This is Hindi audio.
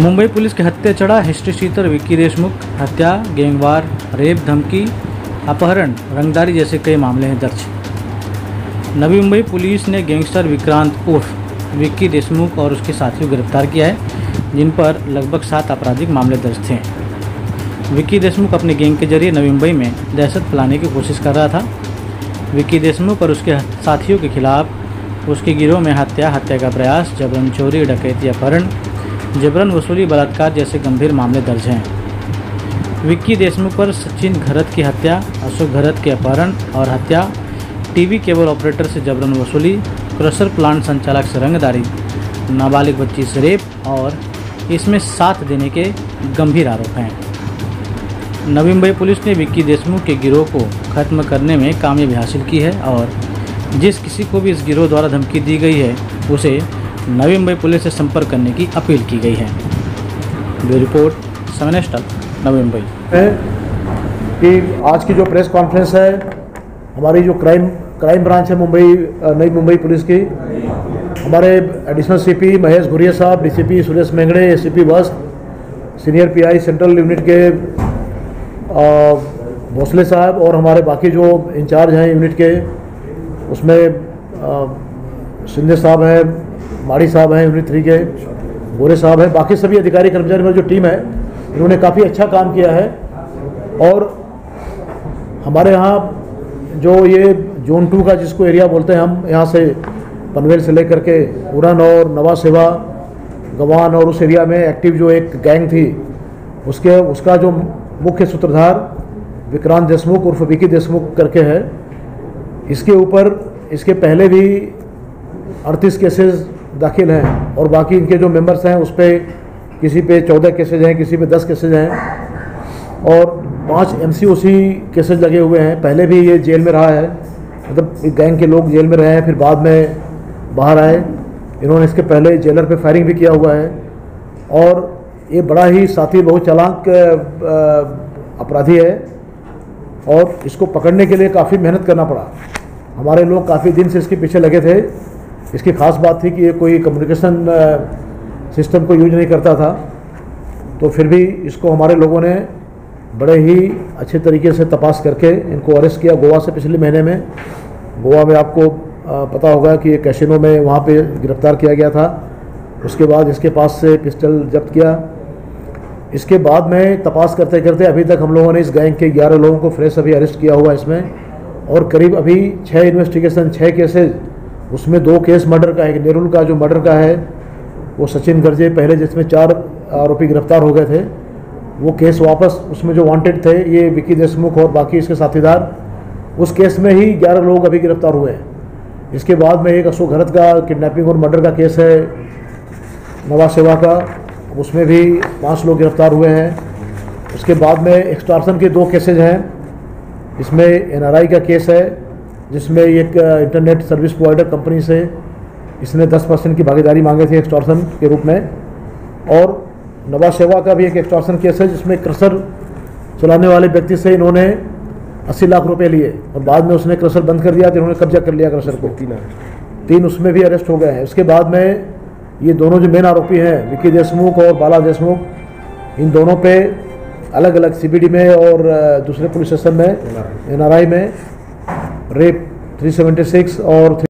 मुंबई पुलिस के हत्या चढ़ा हिस्ट्री शीटर विक्की देशमुख। हत्या, गैंगवार, रेप, धमकी, अपहरण, रंगदारी जैसे कई मामले हैं दर्ज। नवी मुंबई पुलिस ने गैंगस्टर विक्रांत उर्फ विक्की देशमुख और उसके साथियों को गिरफ्तार किया है, जिन पर लगभग 7 आपराधिक मामले दर्ज थे। विक्की देशमुख अपने गैंग के जरिए नवी मुंबई में दहशत फैलाने की कोशिश कर रहा था। विक्की देशमुख और उसके साथियों के खिलाफ उसके गिरोह में हत्या का प्रयास, जबरन चोरी, डकैती, अपहरण, जबरन वसूली, बलात्कार जैसे गंभीर मामले दर्ज हैं। विक्की देशमुख पर सचिन घरत की हत्या, अशोक घरत के अपहरण और हत्या, टीवी केबल ऑपरेटर से जबरन वसूली, क्रशर प्लांट संचालक से रंगदारी, नाबालिग बच्ची से रेप और इसमें साथ देने के गंभीर आरोप हैं। नवी मुंबई पुलिस ने विक्की देशमुख के गिरोह को खत्म करने में कामयाबी हासिल की है और जिस किसी को भी इस गिरोह द्वारा धमकी दी गई है उसे नवी मुंबई पुलिस से संपर्क करने की अपील की गई है। ब्यूरो रिपोर्ट, समय नेशनल, नवी मुंबई। कि आज की जो प्रेस कॉन्फ्रेंस है, हमारी जो क्राइम ब्रांच है नई मुंबई पुलिस की, हमारे एडिशनल सीपी महेश घुरिया साहब, DCP Suresh Mengade, ACP west, senior PI central unit के भोसले साहब और हमारे बाकी जो इंचार्ज हैं यूनिट के, उसमें सिंधे साहब हैं, माड़ी साहब हैं यूनिट 3 के, गोरे साहब हैं, बाकी सभी अधिकारी कर्मचारी में जो टीम है, इन्होंने काफ़ी अच्छा काम किया है। और हमारे यहाँ जो ये जोन 2 का जिसको एरिया बोलते हैं हम, यहाँ से पनवेल से लेकर के उड़न और नवा सेवा, गवान और उस एरिया में एक्टिव जो एक गैंग थी, उसका जो मुख्य सूत्रधार विक्रांत देशमुख उर्फ विक्की देशमुख करके है। इसके ऊपर इसके पहले भी 38 केसेस दाखिल हैं और बाकी इनके जो मेंबर्स हैं उस पर किसी पे 14 केसेज हैं, किसी पे 10 केसेज हैं और 5 MCOC केसेज लगे हुए हैं। पहले भी ये जेल में रहा है, मतलब गैंग के लोग जेल में रहे हैं, फिर बाद में बाहर आए। इन्होंने इसके पहले जेलर पे फायरिंग भी किया हुआ है और ये बड़ा ही साथी बहुत चालाक अपराधी है और इसको पकड़ने के लिए काफ़ी मेहनत करना पड़ा। हमारे लोग काफ़ी दिन से इसके पीछे लगे थे। इसकी खास बात थी कि ये कोई कम्युनिकेशन सिस्टम को यूज नहीं करता था, तो फिर भी इसको हमारे लोगों ने बड़े ही अच्छे तरीके से तपास करके इनको अरेस्ट किया गोवा से पिछले महीने में। गोवा में आपको पता होगा कि एक कैसीनो में वहाँ पे गिरफ्तार किया गया था। उसके बाद इसके पास से पिस्टल जब्त किया। इसके बाद में तपास करते करते अभी तक हम लोगों ने इस गैंग के 11 लोगों को फ्रेश अभी अरेस्ट किया हुआ इसमें और करीब अभी 6 इन्वेस्टिगेशन, 6 केसेज, उसमें 2 केस मर्डर का है। नेरुल का जो मर्डर का है वो सचिन गर्जे पहले, जिसमें 4 आरोपी गिरफ्तार हो गए थे, वो केस वापस उसमें जो वांटेड थे ये विक्की देशमुख और बाकी इसके साथीदार, उस केस में ही 11 लोग अभी गिरफ्तार हुए हैं। इसके बाद में एक अशोक घरत का किडनैपिंग और मर्डर का केस है नवा सेवा का, उसमें भी 5 लोग गिरफ्तार हुए हैं। उसके बाद में एक्सटॉर्शन के 2 केसेज हैं। इसमें NRI का केस है जिसमें एक इंटरनेट सर्विस प्रोवाइडर कंपनी से इसने 10% की भागीदारी मांगी थी एक्सटॉर्शन के रूप में। और नवा सेवा का भी एक एक्सटॉर्शन केस है जिसमें क्रशर चलाने वाले व्यक्ति से इन्होंने 80 लाख रुपए लिए और बाद में उसने क्रशर बंद कर दिया तो इन्होंने कब्जा कर लिया क्रशर को। 3 उसमें भी अरेस्ट हो गए हैं। उसके बाद में ये दोनों जो मेन आरोपी हैं विक्की देशमुख और बाला देशमुख, इन दोनों पे अलग अलग CBD में और दूसरे पुलिस स्टेशन में NRI में रेप 376 और